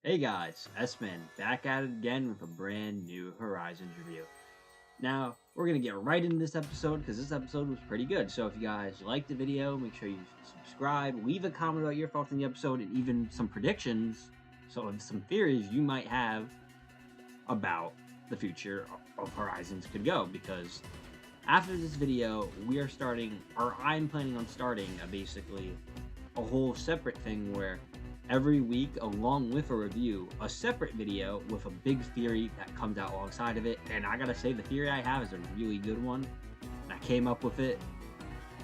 Hey guys, S-Man back at it again with a brand new Horizons review. Now, we're going to get right into this episode because this episode was pretty good. So if you guys liked the video, make sure you subscribe, leave a comment about your thoughts on the episode, and even some predictions, some theories you might have about the future of Horizons could go. Because after this video, we are starting, or I'm planning on starting, basically a whole separate thing where every week, along with a review, a separate video with a big theory that comes out alongside of it. And I gotta say, the theory I have is a really good one, and I came up with it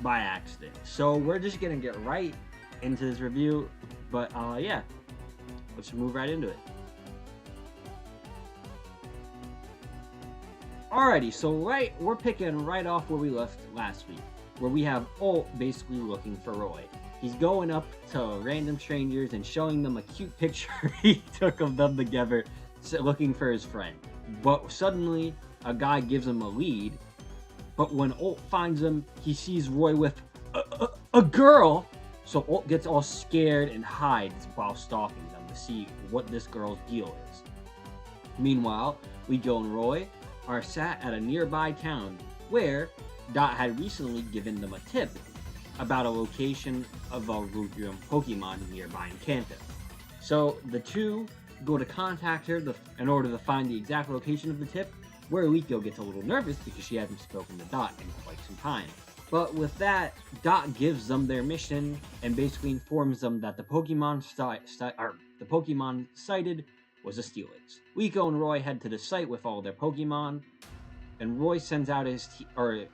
by accident. So we're just gonna get right into this review, but yeah, let's move right into it. Alrighty, so we're picking right off where we left last week, where we have Ult basically looking for Roy. He's going up to random strangers and showing them a cute picture he took of them together, looking for his friend. But suddenly, a guy gives him a lead, but when Ult finds him, he sees Roy with a girl! So Ult gets all scared and hides while stalking them to see what this girl's deal is. Meanwhile, Liko and Roy are sat at a nearby town where Dot had recently given them a tip about a location of a Pokemon nearby in Kanto. So the two go to contact her in order to find the exact location of the tip, where Liko gets a little nervous because she hasn't spoken to Dot in quite some time. But with that, Dot gives them their mission and basically informs them that the Pokemon sighted was a Steelix. Liko and Roy head to the site with all their Pokemon, and Roy sends out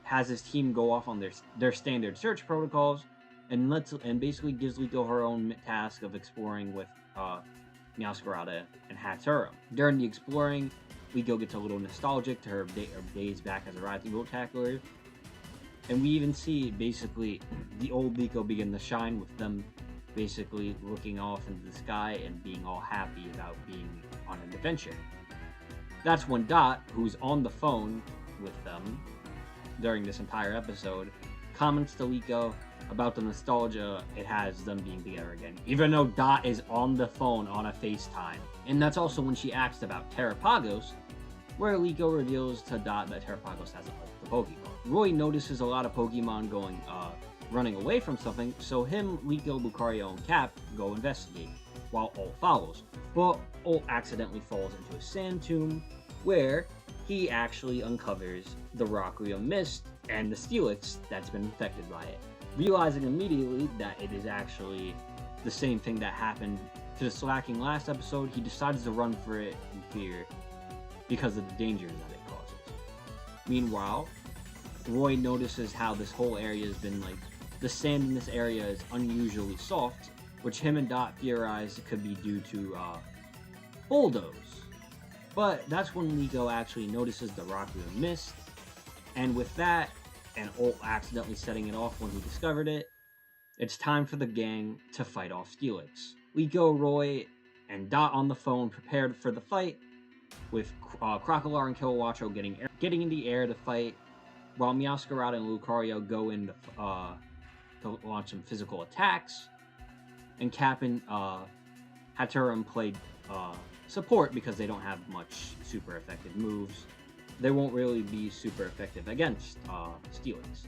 has his team go off on their standard search protocols, and basically gives Liko her own task of exploring with Meowscarada and Hatterum. During the exploring, Liko gets a little nostalgic to her days back as a rising boat tackler, and we even see basically the old Liko begin to shine with them basically looking off into the sky and being all happy about being on an adventure. That's when Dot, who's on the phone with them during this entire episode, comments to Liko about the nostalgia it has them being together again, even though Dot is on the phone on a FaceTime. And that's also when she asks about Terapagaos, where Liko reveals to Dot that Terapagaos hasn't left the Pokeball. Roy notices a lot of Pokemon running away from something, so him, Liko, Lucario, and Cap go investigate, while Ult follows. But Ult accidentally falls into a sand tomb, where he actually uncovers the Rockrium Mist and the Steelix that's been infected by it. Realizing immediately that it is actually the same thing that happened to the Slacking last episode, he decides to run for it in fear because of the dangers that it causes. Meanwhile, Roy notices how this whole area has been the sand in this area is unusually soft, which him and Dot theorize could be due to bulldoze. But that's when Liko actually notices the Rockrium Mist, and with that, and Ult accidentally setting it off when he discovered it, it's time for the gang to fight off Steelix. Liko, Roy, and Dot on the phone prepared for the fight, with Crocodile and Kilowattrel getting in the air to fight, while Meowscarada and Lucario go in to launch some physical attacks, and Cap and Hatterum played support because they don't have much super effective moves. They won't really be super effective against Steelix.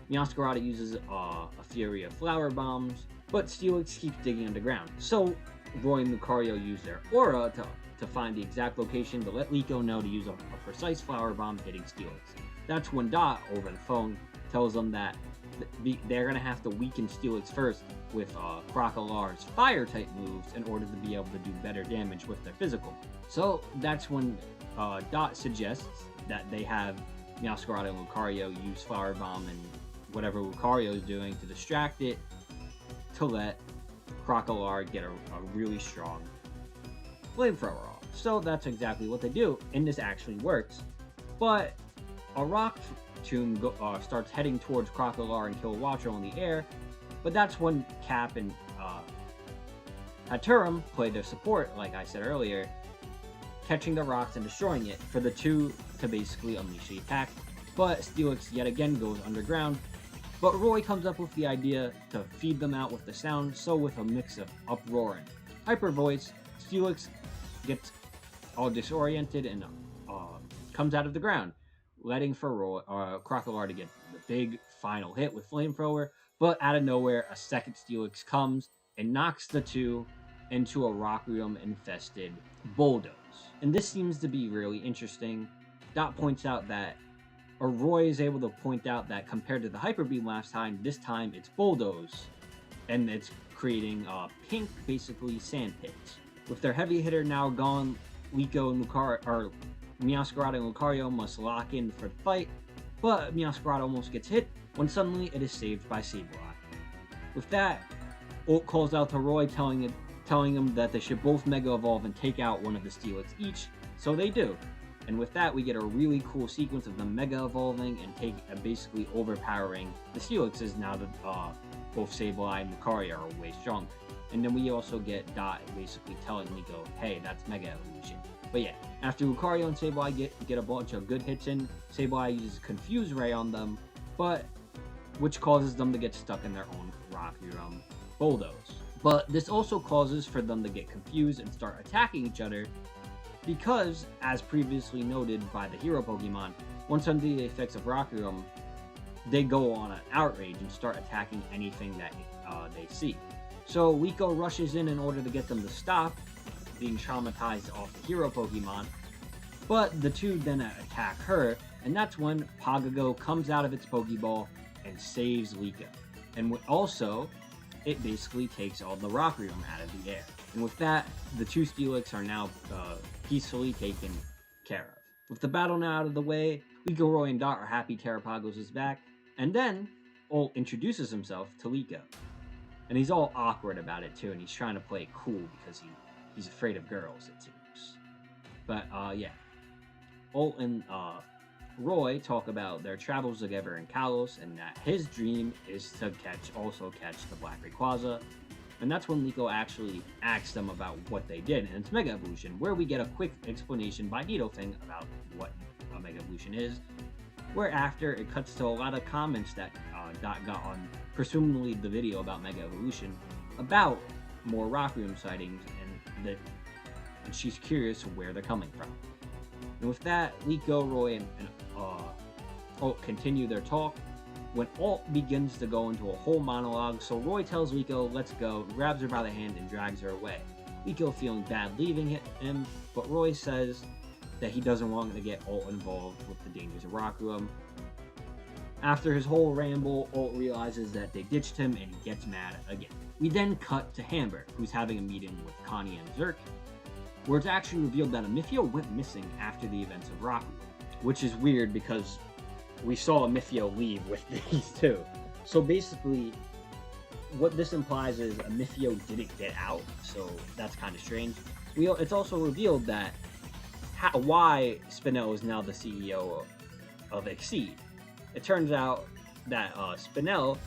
Meowscarada uses a fury of flower bombs, but Steelix keeps digging underground. So Roy and Lucario use their aura to find the exact location to let Liko know to use a precise flower bomb hitting Steelix. That's when Dot, over the phone, tells them that they're going to have to weaken Steelix first with Crocodile's fire-type moves in order to be able to do better damage with their physical. So that's when Dot suggests that they have Meowscarada and Lucario use Flower Bomb and whatever Lucario is doing to distract it to let Crocodile get a really strong flamethrower off. So that's exactly what they do, and this actually works. But a rock tomb starts heading towards Crocodile and Kilowattrel in the air, but that's when Cap and Hatterum play their support, like I said earlier, catching the rocks and destroying it for the two to basically unleash the attack. But Steelix yet again goes underground, but Roy comes up with the idea to feed them out with the sound, so with a mix of uproar and hyper voice, Steelix gets all disoriented and comes out of the ground, letting for Crocodile to get the big final hit with Flamethrower. But out of nowhere, a second Steelix comes and knocks the two into a Rockruum infested Bulldoze. And this seems to be really interesting. Dot points out that, or Roy is able to point out that compared to the Hyper Beam last time, this time it's Bulldoze. And it's creating pink, basically, sand pits. With their heavy hitter now gone, Liko and Meowscarada and Lucario must lock in for the fight, but Meowscarada almost gets hit when suddenly it is saved by Sableye. With that, Ult calls out to Roy, telling him that they should both Mega Evolve and take out one of the Steelix each, so they do. And with that, we get a really cool sequence of them Mega Evolving and basically overpowering the Steelixes now that both Sableye and Lucario are way stronger. And then we also get Dot basically telling Liko, hey, that's Mega Evolution. But yeah, after Lucario and Sableye get a bunch of good hits in, Sableye uses Confuse Ray on them, which causes them to get stuck in their own Rockruum Bulldoze. But this also causes for them to get confused and start attacking each other, because, as previously noted by the hero Pokemon, once under the effects of Rockruum, they go on an outrage and start attacking anything that they see. So Liko rushes in order to get them to stop being traumatized off the hero Pokemon, but the two then attack her, and that's when Pagago comes out of its Pokeball and saves Liko. And also, it basically takes all the Rockruum out of the air. And with that, the two Steelix are now peacefully taken care of. With the battle now out of the way, Liko, Roy, and Dot are happy Terapagos is back, and then Ult introduces himself to Liko. And he's all awkward about it too, and he's trying to play it cool because he's afraid of girls, it seems. But yeah, Ult and Roy talk about their travels together in Kalos, and that his dream is to catch the Black Rayquaza. And that's when Liko actually asks them about what they did, and it's Mega Evolution, where we get a quick explanation by Nidoking about what a Mega Evolution is, where after it cuts to a lot of comments that Dot got on presumably the video about Mega Evolution about more Rockruum sightings, and she's curious where they're coming from. And with that, Liko, Roy, and Ult continue their talk when Ult begins to go into a whole monologue. So Roy tells Liko, let's go, grabs her by the hand and drags her away. Liko feeling bad leaving him, but Roy says that he doesn't want to get Ult involved with the dangers of Rockruum. After his whole ramble, Ult realizes that they ditched him and he gets mad again. We then cut to Hamburg, who's having a meeting with Connie and Zerk, where it's actually revealed that Amethio went missing after the events of Rockruum, which is weird because we saw Amethio leave with these two. So basically, what this implies is Amethio didn't get out, so that's kind of strange. It's also revealed that why Spinel is now the CEO of Exceed. It turns out that Spinel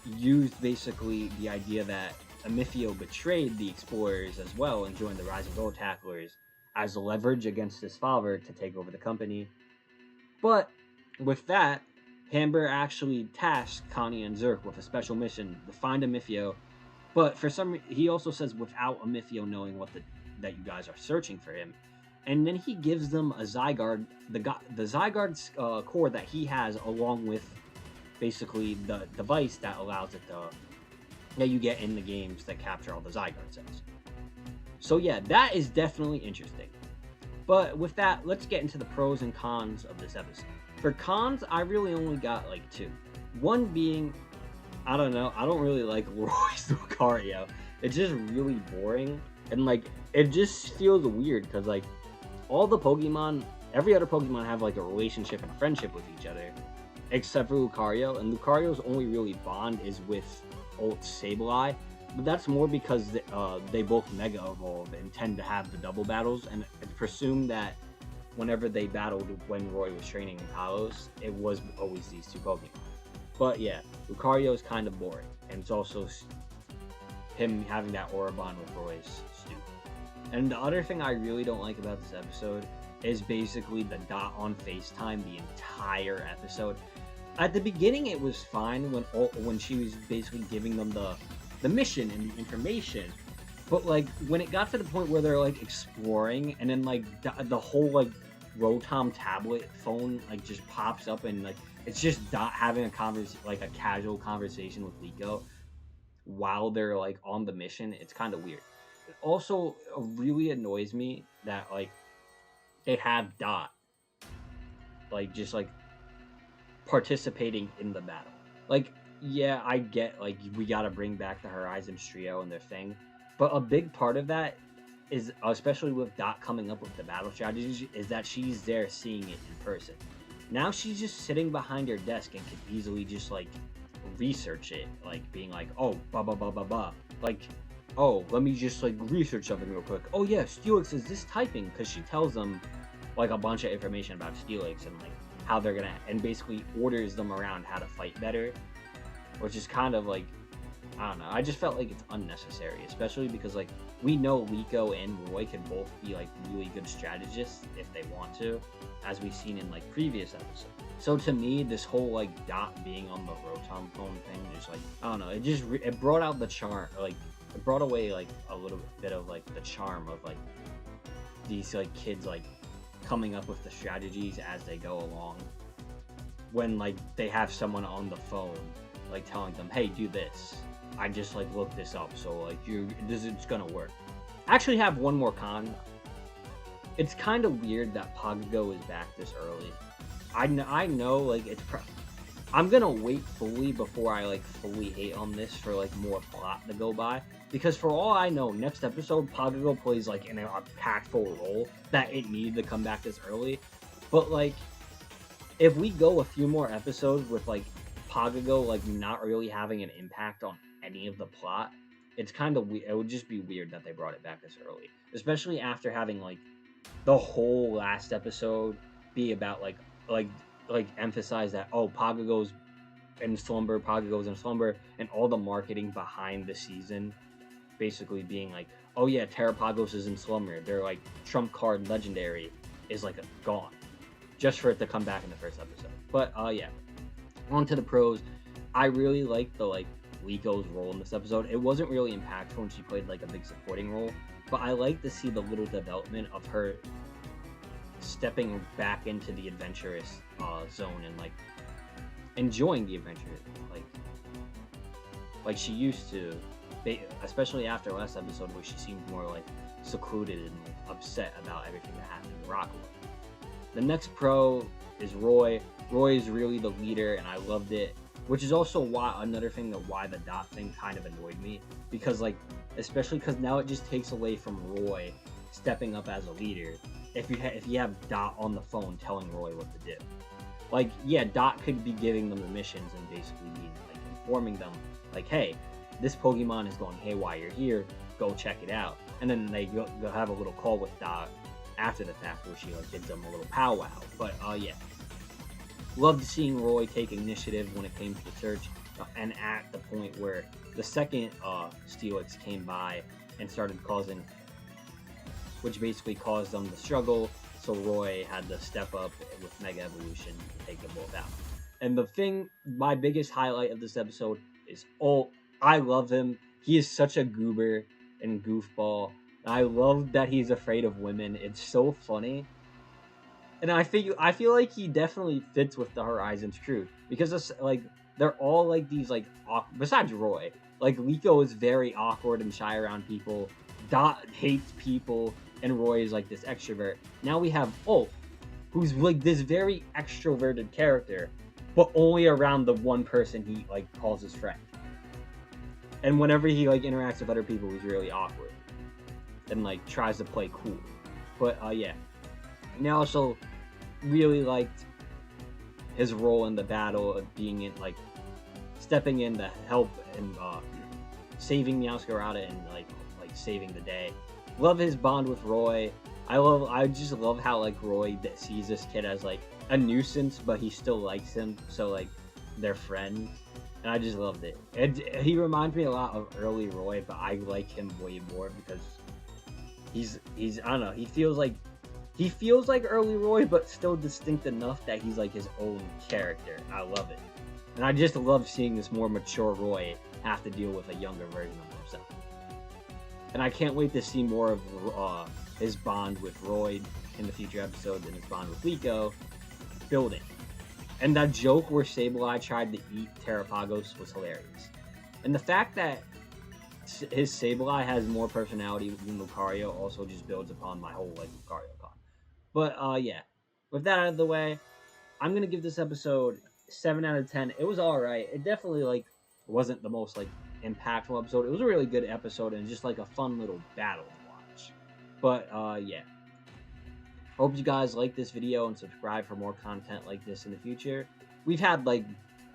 used basically the idea that Amethio betrayed the Explorers as well and joined the Rising Gold Tacklers as leverage against his father to take over the company. But with that, Hamburg actually tasked Connie and Zerk with a special mission to find Amethio, but for some reason, he also says without Amethio knowing that you guys are searching for him. And then he gives them a Zygarde, the Zygarde's core that he has, along with basically the device that allows it that you get in the games that capture all the Zygarde cells. So yeah, that is definitely interesting. But with that, let's get into the pros and cons of this episode. For cons, I really only got like two. One being, I don't know, I don't really like Roy's Lucario. It's just really boring, and like it just feels weird because like all the Pokemon, every other Pokemon have like a relationship and friendship with each other, except for Lucario, and Lucario's only really bond is with Ult Sableye, but that's more because they both Mega Evolve and tend to have the double battles, and it's presumed that whenever they battled when Roy was training in Kalos, it was always these two Pokemon. But yeah, Lucario is kind of boring, and it's also him having that aura bond with Roy is stupid. And the other thing I really don't like about this episode is basically the Dot on FaceTime the entire episode. At the beginning, it was fine when she was basically giving them the mission and the information, But like when it got to the point where they're like exploring, and then like the whole like Rotom tablet phone like just pops up, and like it's just Dot having a like a casual conversation with Liko while they're like on the mission. It's kind of weird. It also really annoys me that like they have Dot like just like participating in the battle. Like, yeah, I get like we gotta bring back the Horizons trio and their thing, but a big part of that is, especially with Dot coming up with the battle strategies, is that she's there seeing it in person. Now she's just sitting behind her desk and can easily just like research it, like being like, oh, blah blah blah blah blah, like, oh, let me just like research something real quick. Oh yeah, Steelix is this typing, because she tells them like a bunch of information about Steelix and like how they're gonna, and basically orders them around how to fight better, which is kind of like, I don't know, I just felt like it's unnecessary, especially because like we know Liko and Roy can both be like really good strategists if they want to, as we've seen in like previous episodes. So to me, this whole like Dot being on the Rotom phone thing is like, I don't know, it brought out the charm, like it brought away like a little bit of like the charm of like these like kids like coming up with the strategies as they go along, when like they have someone on the phone like telling them, hey, do this, I just like looked this up, so like it's gonna work. I actually have one more con. It's kind of weird that Pokégo is back this early. I know like I'm gonna wait fully before I like fully hate on this for like more plot to go by, because for all I know, next episode Pokégo plays like in a impactful role that it needed to come back this early. But like if we go a few more episodes with like Pokégo like not really having an impact on any of the plot, it's kind of weird. It would just be weird that they brought it back this early, especially after having like the whole last episode be about like emphasize that, oh, Pokégo's in slumber, and all the marketing behind the season basically being like, oh yeah, Terapagaos is in slumber, their like trump card legendary is like gone, just for it to come back in the first episode. But yeah, on to the pros. I really liked the like Liko's role in this episode. It wasn't really impactful when she played like a big supporting role, but I like to see the little development of her stepping back into the adventurous zone and like enjoying the adventure like she used to, especially after last episode where she seemed more like secluded and like upset about everything that happened in Rockwood. The next pro is Roy. Roy is really the leader, and I loved it, which is also another thing that why the Dot thing kind of annoyed me, because like, especially because now it just takes away from Roy stepping up as a leader if you have Dot on the phone telling Roy what to do. Like, yeah, Dot could be giving them the missions and basically be like informing them like, hey, this Pokemon is going haywire here, go check it out, and then they go have a little call with Dot after the fact where she like gives them a little powwow. But yeah, loved seeing Roy take initiative when it came to the search, and at the point where the second Steelix came by and started causing, which basically caused them to struggle, so Roy had to step up with Mega Evolution to take them both out. And the thing, my biggest highlight of this episode is, I love him. He is such a goober and goofball. I love that he's afraid of women. It's so funny. And I feel like he definitely fits with the Horizons crew, because it's like they're all like these like besides Roy, like Liko is very awkward and shy around people. Dot hates people, and Roy is like this extrovert. Now we have Ult, who's like this very extroverted character, but only around the one person he like calls his friend. And whenever he like interacts with other people, he's really awkward and like tries to play cool. But yeah. And I also really liked his role in the battle of being in like stepping in to help and saving Meowscarada and like saving the day. Love his bond with Roy. I just love how like Roy sees this kid as like a nuisance, but he still likes him, so like they're friends. And I just loved it. And he reminds me a lot of early Roy, but I like him way more because he's I don't know, he feels like early Roy, but still distinct enough that he's like his own character. I love it. And I just love seeing this more mature Roy have to deal with a younger version of himself. And I can't wait to see more of his bond with Roy in the future episodes and his bond with Liko building. And that joke where Sableye tried to eat Terapagaos was hilarious. And the fact that his Sableye has more personality than Lucario also just builds upon my whole like Lucario con. But yeah, with that out of the way, I'm gonna give this episode 7 out of 10. It was alright. It definitely like wasn't the most like impactful episode. It was a really good episode and just like a fun little battle to watch. But yeah. Hope you guys like this video and subscribe for more content like this in the future. We've had like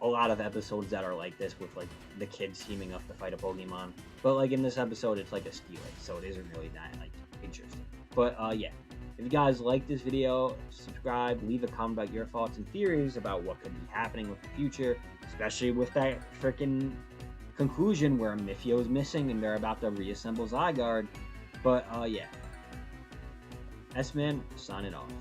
a lot of episodes that are like this with like the kids teaming up to fight a Pokemon. But like in this episode, it's like a Steelix, so it isn't really that like interesting. But yeah, if you guys like this video, subscribe, leave a comment about your thoughts and theories about what could be happening with the future, especially with that freaking conclusion where Amethio is missing and they're about to reassemble Zygarde. But yeah. S-Man, signing off.